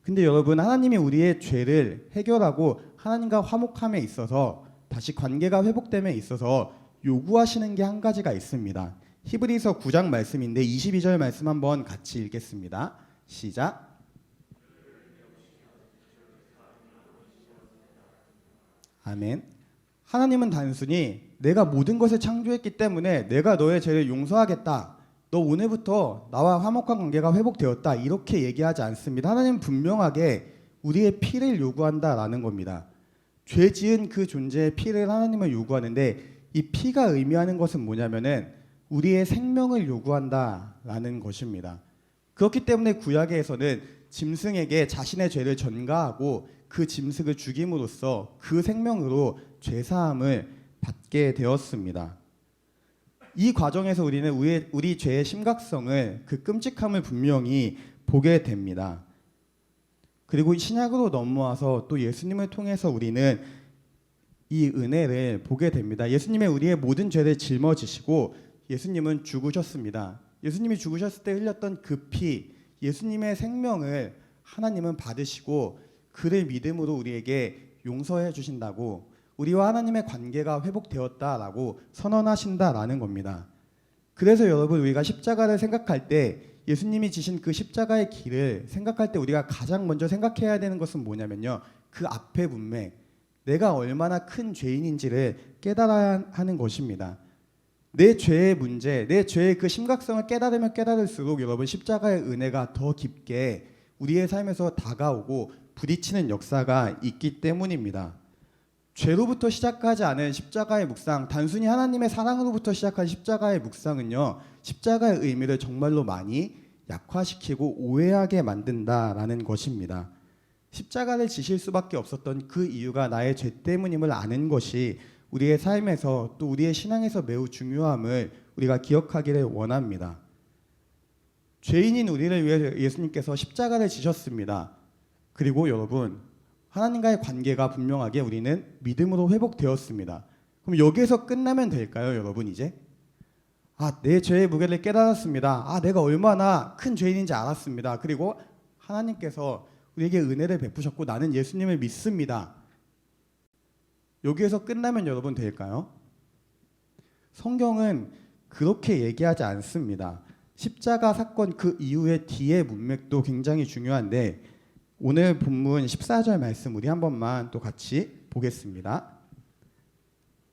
근데 여러분, 하나님이 우리의 죄를 해결하고 하나님과 화목함에 있어서 다시 관계가 회복됨에 있어서 요구하시는 게 한 가지가 있습니다. 히브리서 9장 말씀인데 22절 말씀 한번 같이 읽겠습니다. 시작. 아멘. 하나님은 단순히 내가 모든 것을 창조했기 때문에 내가 너의 죄를 용서하겠다, 너 오늘부터 나와 화목한 관계가 회복되었다, 이렇게 얘기하지 않습니다. 하나님은 분명하게 우리의 피를 요구한다라는 겁니다. 죄 지은 그 존재의 피를 하나님은 요구하는데, 이 피가 의미하는 것은 뭐냐면은 우리의 생명을 요구한다라는 것입니다. 그렇기 때문에 구약에서는 짐승에게 자신의 죄를 전가하고 그 짐승을 죽임으로써 그 생명으로 죄사함을 받게 되었습니다. 이 과정에서 우리는 우리 죄의 심각성을, 그 끔찍함을 분명히 보게 됩니다. 그리고 신약으로 넘어와서 또 예수님을 통해서 우리는 이 은혜를 보게 됩니다. 예수님의 우리의 모든 죄를 짊어지시고 예수님은 죽으셨습니다. 예수님이 죽으셨을 때 흘렸던 그 피, 예수님의 생명을 하나님은 받으시고 그를 믿음으로 우리에게 용서해 주신다고, 우리와 하나님의 관계가 회복되었다라고 선언하신다라는 겁니다. 그래서 여러분, 우리가 십자가를 생각할 때, 예수님이 지신 그 십자가의 길을 생각할 때 우리가 가장 먼저 생각해야 되는 것은 뭐냐면요, 그 앞에 문맥, 내가 얼마나 큰 죄인인지를 깨달아야 하는 것입니다. 내 죄의 문제, 내 죄의 그 심각성을 깨달으면 깨달을수록 여러분, 십자가의 은혜가 더 깊게 우리의 삶에서 다가오고 부딪히는 역사가 있기 때문입니다. 죄로부터 시작하지 않은 십자가의 묵상, 단순히 하나님의 사랑으로부터 시작한 십자가의 묵상은요, 십자가의 의미를 정말로 많이 약화시키고 오해하게 만든다라는 것입니다. 십자가를 지실 수밖에 없었던 그 이유가 나의 죄 때문임을 아는 것이 우리의 삶에서 또 우리의 신앙에서 매우 중요함을 우리가 기억하기를 원합니다. 죄인인 우리를 위해 예수님께서 십자가를 지셨습니다. 그리고 여러분, 하나님과의 관계가 분명하게 우리는 믿음으로 회복되었습니다. 그럼 여기에서 끝나면 될까요, 여러분? 이제 내 죄의 무게를 깨달았습니다. 내가 얼마나 큰 죄인인지 알았습니다. 그리고 하나님께서 우리에게 은혜를 베푸셨고 나는 예수님을 믿습니다. 여기에서 끝나면 여러분 될까요? 성경은 그렇게 얘기하지 않습니다. 십자가 사건 그 이후의 뒤의 문맥도 굉장히 중요한데, 오늘 본문 14절 말씀 우리 한 번만 또 같이 보겠습니다.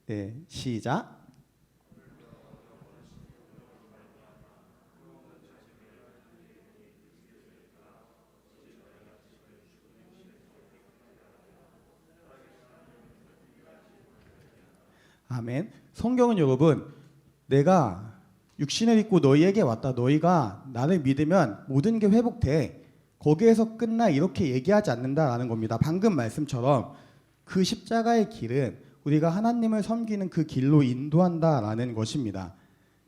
네, 시작. 아멘. 성경은 여러분, 내가 육신을 입고 너희에게 왔다, 너희가 나를 믿으면 모든 게 회복돼, 거기에서 끝나, 이렇게 얘기하지 않는다라는 겁니다. 방금 말씀처럼 그 십자가의 길은 우리가 하나님을 섬기는 그 길로 인도한다라는 것입니다.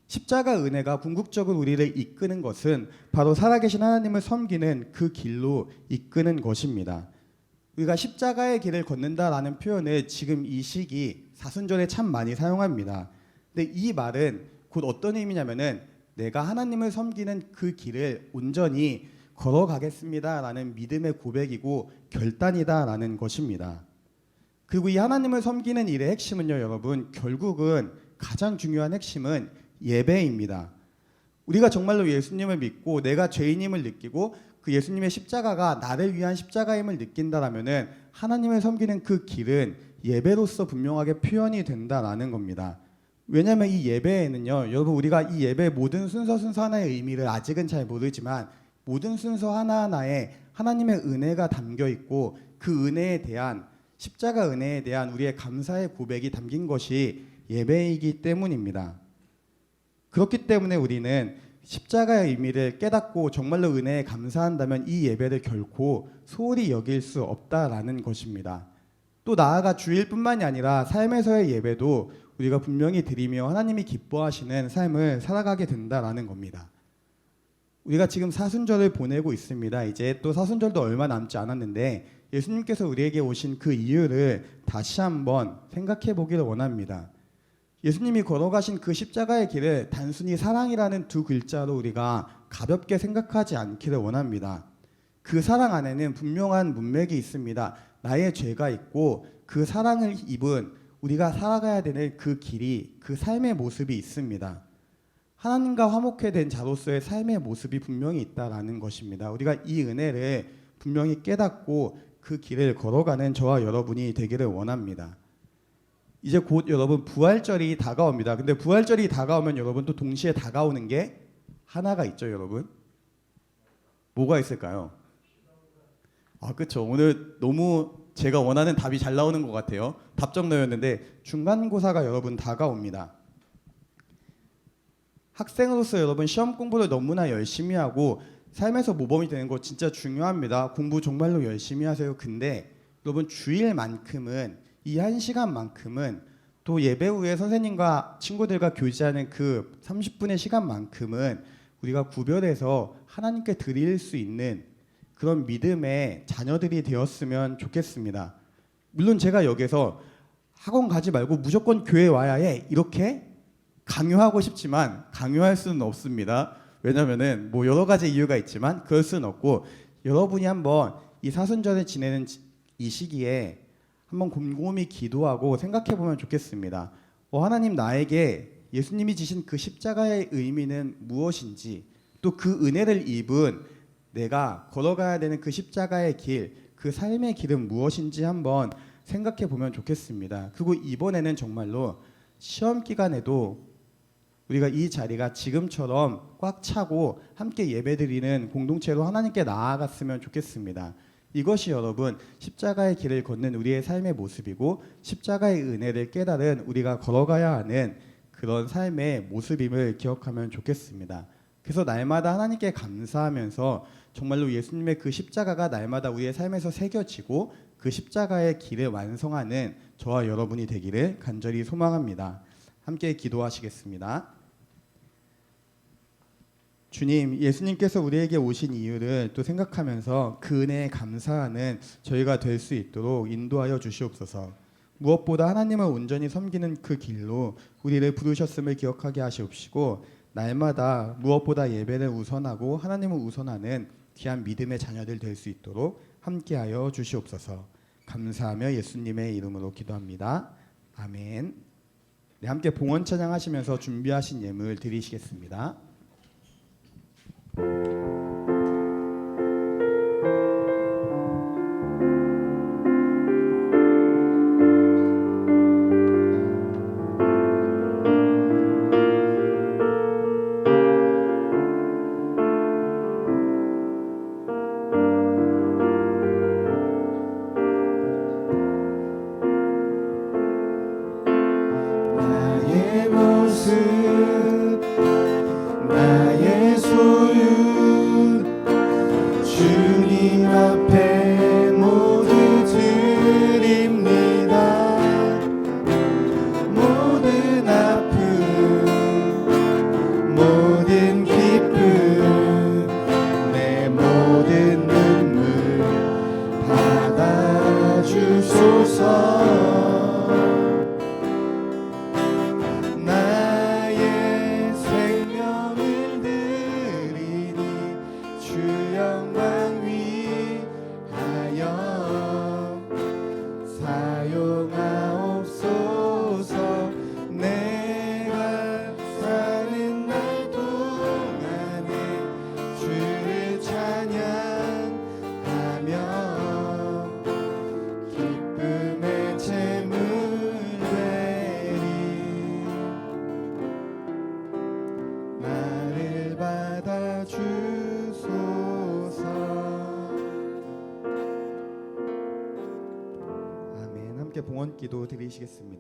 십자가 은혜가 궁극적으로 우리를 이끄는 것은 바로 살아계신 하나님을 섬기는 그 길로 이끄는 것입니다. 우리가 십자가의 길을 걷는다라는 표현을 지금 이 시기 사순절에 참 많이 사용합니다. 근데 이 말은 곧 어떤 의미냐면은 내가 하나님을 섬기는 그 길을 온전히 걸어가겠습니다라는 믿음의 고백이고 결단이다라는 것입니다. 그리고 이 하나님을 섬기는 일의 핵심은요, 여러분, 결국은 가장 중요한 핵심은 예배입니다. 우리가 정말로 예수님을 믿고 내가 죄인임을 느끼고 그 예수님의 십자가가 나를 위한 십자가임을 느낀다라면은 하나님을 섬기는 그 길은 예배로서 분명하게 표현이 된다라는 겁니다. 왜냐하면 이 예배에는요, 여러분, 우리가 이 예배의 모든 순서 하나의 의미를 아직은 잘 모르지만 모든 순서 하나하나에 하나님의 은혜가 담겨 있고 그 은혜에 대한 십자가 은혜에 대한 우리의 감사의 고백이 담긴 것이 예배이기 때문입니다. 그렇기 때문에 우리는 십자가의 의미를 깨닫고 정말로 은혜에 감사한다면 이 예배를 결코 소홀히 여길 수 없다라는 것입니다. 또 나아가 주일뿐만이 아니라 삶에서의 예배도 우리가 분명히 드리며 하나님이 기뻐하시는 삶을 살아가게 된다라는 겁니다. 우리가 지금 사순절을 보내고 있습니다. 이제 또 사순절도 얼마 남지 않았는데 예수님께서 우리에게 오신 그 이유를 다시 한번 생각해 보기를 원합니다. 예수님이 걸어가신 그 십자가의 길을 단순히 사랑이라는 두 글자로 우리가 가볍게 생각하지 않기를 원합니다. 그 사랑 안에는 분명한 문맥이 있습니다. 나의 죄가 있고 그 사랑을 입은 우리가 살아가야 되는 그 길이, 그 삶의 모습이 있습니다. 하나님과 화목해 된 자로서의 삶의 모습이 분명히 있다라는 것입니다. 우리가 이 은혜를 분명히 깨닫고 그 길을 걸어가는 저와 여러분이 되기를 원합니다. 이제 곧 여러분 부활절이 다가옵니다. 근데 부활절이 다가오면 여러분 또 동시에 다가오는 게 하나가 있죠, 여러분. 뭐가 있을까요? 그렇죠. 오늘 너무 제가 원하는 답이 잘 나오는 것 같아요. 답정너였는데 중간고사가 여러분 다가옵니다. 학생으로서 여러분 시험 공부를 너무나 열심히 하고 삶에서 모범이 되는 거 진짜 중요합니다. 공부 정말로 열심히 하세요. 근데 여러분 주일만큼은 이 한 시간만큼은 또 예배 후에 선생님과 친구들과 교제하는 그 30분의 시간만큼은 우리가 구별해서 하나님께 드릴 수 있는 그런 믿음의 자녀들이 되었으면 좋겠습니다. 물론 제가 여기서 학원 가지 말고 무조건 교회 와야 해 이렇게 강요하고 싶지만 강요할 수는 없습니다. 왜냐면은 뭐 여러 가지 이유가 있지만 그럴 수는 없고 여러분이 한번 이 사순절을 지내는 이 시기에 한번 곰곰이 기도하고 생각해 보면 좋겠습니다. 하나님, 나에게 예수님이 지신 그 십자가의 의미는 무엇인지, 또 그 은혜를 입은 내가 걸어가야 되는 그 십자가의 길, 그 삶의 길은 무엇인지 한번 생각해 보면 좋겠습니다. 그리고 이번에는 정말로 시험 기간에도 우리가 이 자리가 지금처럼 꽉 차고 함께 예배드리는 공동체로 하나님께 나아갔으면 좋겠습니다. 이것이 여러분 십자가의 길을 걷는 우리의 삶의 모습이고 십자가의 은혜를 깨달은 우리가 걸어가야 하는 그런 삶의 모습임을 기억하면 좋겠습니다. 그래서 날마다 하나님께 감사하면서 정말로 예수님의 그 십자가가 날마다 우리의 삶에서 새겨지고 그 십자가의 길을 완성하는 저와 여러분이 되기를 간절히 소망합니다. 함께 기도하시겠습니다. 주님, 예수님께서 우리에게 오신 이유를 또 생각하면서 그 은혜에 감사하는 저희가 될 수 있도록 인도하여 주시옵소서. 무엇보다 하나님을 온전히 섬기는 그 길로 우리를 부르셨음을 기억하게 하시옵시고 날마다 무엇보다 예배를 우선하고 하나님을 우선하는 귀한 믿음의 자녀들 될 수 있도록 함께하여 주시옵소서. 감사하며 예수님의 이름으로 기도합니다. 아멘. 네, 함께 봉헌 찬양하시면서 준비하신 예물 드리시겠습니다. 나의 모습 나의 소유 주님 앞에 모두 드립니다. 모든 아픔 모든 기쁨 내 모든 눈물 받아주소서. 영광 위하여 사용하옵소서. 내가 사는 날 동안에 주를 찬양하며 기쁨의 제물 되리. 나를 받아 주소서. 아멘. 함께 봉헌기도 드리시겠습니다.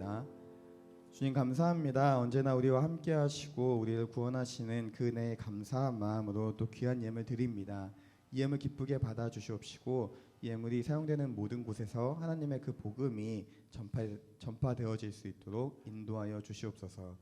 주님 감사합니다. 언제나 우리와 함께 하시고 우리를 구원하시는 그 은혜에 감사한 마음으로 또 귀한 예물 드립니다. 이 예물 기쁘게 받아 주시옵시고 이 예물이 사용되는 모든 곳에서 하나님의 그 복음이 전파되어질 수 있도록 인도하여 주시옵소서.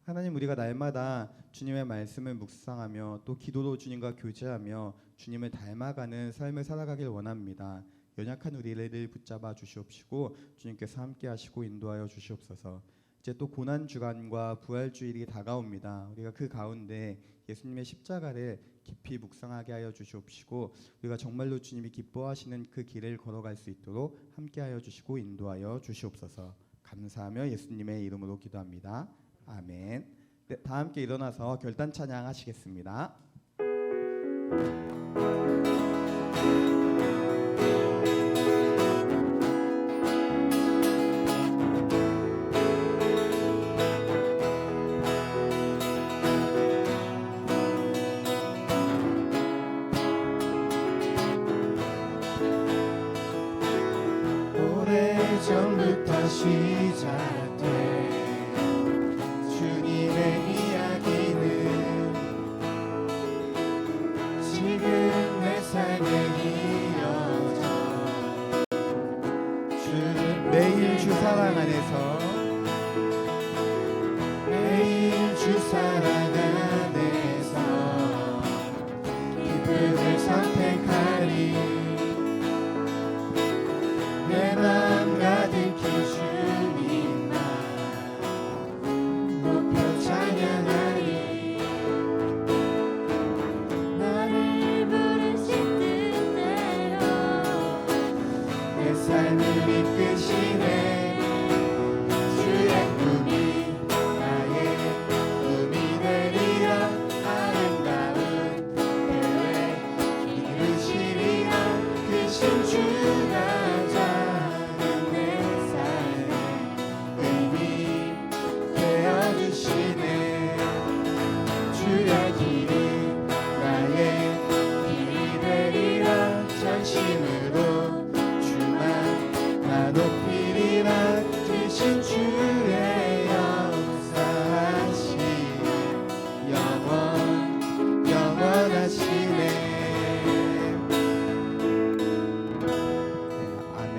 하나님, 우리가 날마다 주님의 말씀을 묵상하며 또 기도로 주님과 교제하며 주님을 닮아가는 삶을 살아가길 원합니다. 연약한 우리를 늘 붙잡아 주시옵시고 주님께서 함께 하시고 인도하여 주시옵소서. 이제 또 고난 주간과 부활 주일이 다가옵니다. 우리가 그 가운데 예수님의 십자가를 깊이 묵상하게 하여 주시옵시고 우리가 정말로 주님이 기뻐하시는 그 길을 걸어갈 수 있도록 함께 하여 주시고 인도하여 주시옵소서. 감사하며 예수님의 이름으로 기도합니다. 아멘. 네, 다 함께 일어나서 결단 찬양 하시겠습니다. 오래전부터 시작된 주님의 이야기는 지금 내 삶에 이어져 주를 매일 주 사랑 안에서 매일 주 사랑 안에서 기쁨을 선택하리. 내 맘 가득히 주님만 높여 찬양하리. 나를 부르신 뜻대로 내 삶을 이끄시네. 주의 꿈이 나의 꿈이 되리라. 아름다운 계획 이루시리라. 크신 주가 작은 내 삶의 의미 되어주시네. 주의 길이 나의 길이 되리라. 전심으로 주만 나 높이리라. 크신 주의 역사하시네. 영원하시네. 아멘.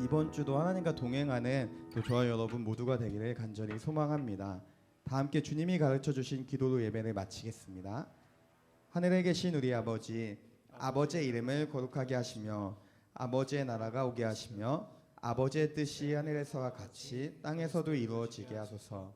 이번 주도 하나님과 동행하는 저와 여러분 모두가 되기를 간절히 소망합니다. 다 함께 주님이 가르쳐 주신 기도로 예배를 마치겠습니다. 하늘에 계신 우리 아버지, 아버지의 이름을 거룩하게 하시며 아버지의 나라가 오게 하시며 아버지의 뜻이 하늘에서와 같이 땅에서도 이루어지게 하소서.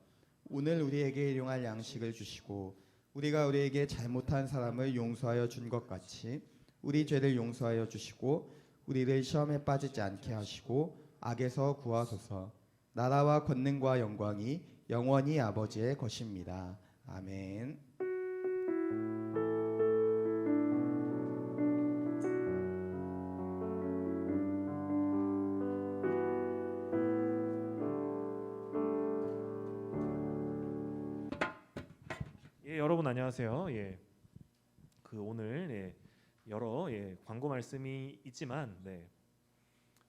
오늘 우리에게 일용할 양식을 주시고 우리가 우리에게 잘못한 사람을 용서하여 준 것 같이 우리 죄를 용서하여 주시고 우리를 시험에 빠지지 않게 하시고 악에서 구하소서. 나라와 권능과 영광이 영원히 아버지의 것입니다. 아멘. 예, 여러분 안녕하세요. 예, 오늘 여러 광고 말씀이 있지만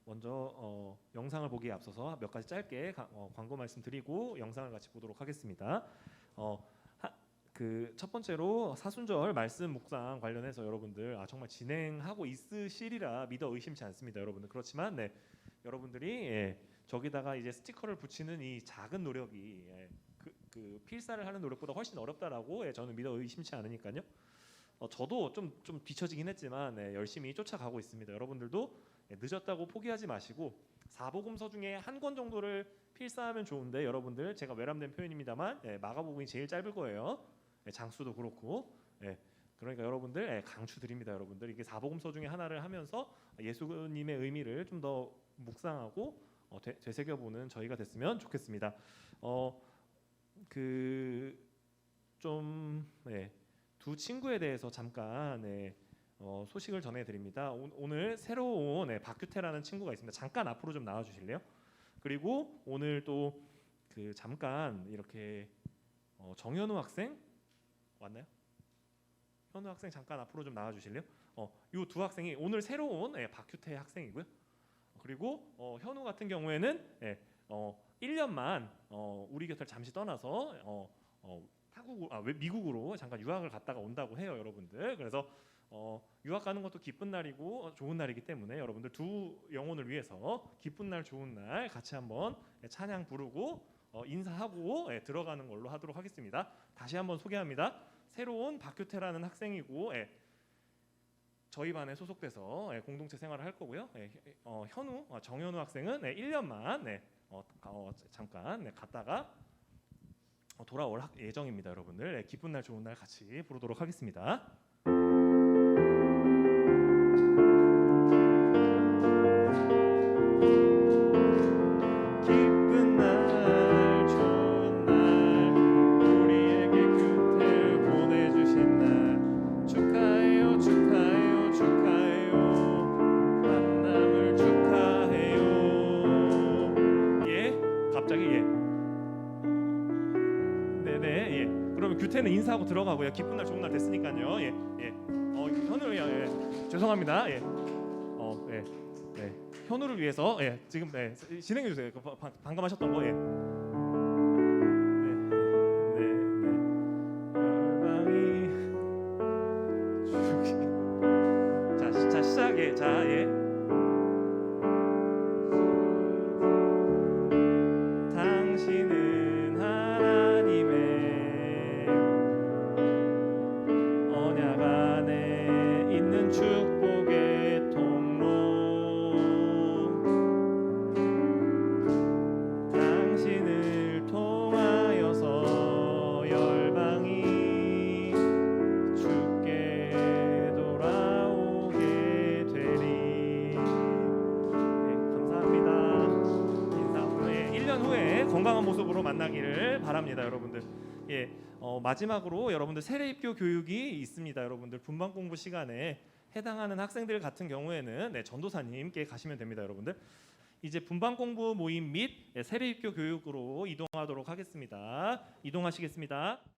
먼저 영상을 보기에 앞서서 몇 가지 짧게 광고 말씀 드리고 영상을 같이 보도록 하겠습니다. 그 첫 번째로 사순절 말씀 묵상 관련해서 여러분들 정말 진행하고 있으시리라 믿어 의심치 않습니다, 여러분들. 그렇지만 여러분들이 저기다가 이제 스티커를 붙이는 이 작은 노력이 그 필사를 하는 노력보다 훨씬 어렵다라고 저는 믿어 의심치 않으니까요. 저도 좀 뒤처지긴 했지만 열심히 쫓아가고 있습니다. 여러분들도 늦었다고 포기하지 마시고 사복음서 중에 한 권 정도를 필사하면 좋은데 여러분들 제가 외람된 표현입니다만 마가복음이 제일 짧을 거예요. 장수도 그렇고 그러니까 여러분들 강추 드립니다. 여러분들 이게 사복음서 중에 하나를 하면서 예수님의 의미를 좀 더 묵상하고 되새겨보는 저희가 됐으면 좋겠습니다. 두 친구에 대해서 잠깐 소식을 전해드립니다. 오늘 새로 온 박규태라는 친구가 있습니다. 잠깐 앞으로 좀 나와주실래요? 그리고 오늘 또 잠깐 이렇게 정현우 학생 왔나요? 현우 학생 잠깐 앞으로 좀 나와주실래요? 이 두 학생이 오늘 새로 온 박규태 학생이고요. 그리고 현우 같은 경우에는 1년만 우리 곁을 잠시 떠나서 미국으로 잠깐 유학을 갔다가 온다고 해요, 여러분들. 그래서 유학 가는 것도 기쁜 날이고 좋은 날이기 때문에 여러분들 두 영혼을 위해서 기쁜 날 좋은 날 같이 한번 찬양 부르고 인사하고 들어가는 걸로 하도록 하겠습니다. 다시 한번 소개합니다. 새로운 박규태라는 학생이고 저희 반에 소속돼서 공동체 생활을 할 거고요. 정현우 학생은 1년만 잠깐 갔다가 돌아올 예정입니다, 여러분들. 기쁜 날 좋은 날 같이 부르도록 하겠습니다. 기쁜 날 좋은 날 우리에게 그댈 보내주신 날 축하해요 축하해요 축하해요 만남을 축하해요. 갑자기 네네 그러면 규태는 인사하고 들어가고요. 기쁜 날 좋은 날 됐으니까요. 현우 죄송합니다. 현우를 위해서 지금 진행해 주세요. 방금 하셨던 거. 열방이 자 시작해. 당신은 하나님의 언약 안에 있는 축복의 통로 당신을 통하여서 열방이 주께 돌아오게 되리. 감사합니다. 인사 후에 1년 후에 건강한 모습으로 만나기를 바랍니다, 여러분들. 마지막으로 여러분들 세례입교 교육이 있습니다. 여러분들 분반 공부 시간에 해당하는 학생들 같은 경우에는 전도사님께 가시면 됩니다, 여러분들. 이제 분반 공부 모임 및 세례입교 교육으로 이동하도록 하겠습니다. 이동하시겠습니다.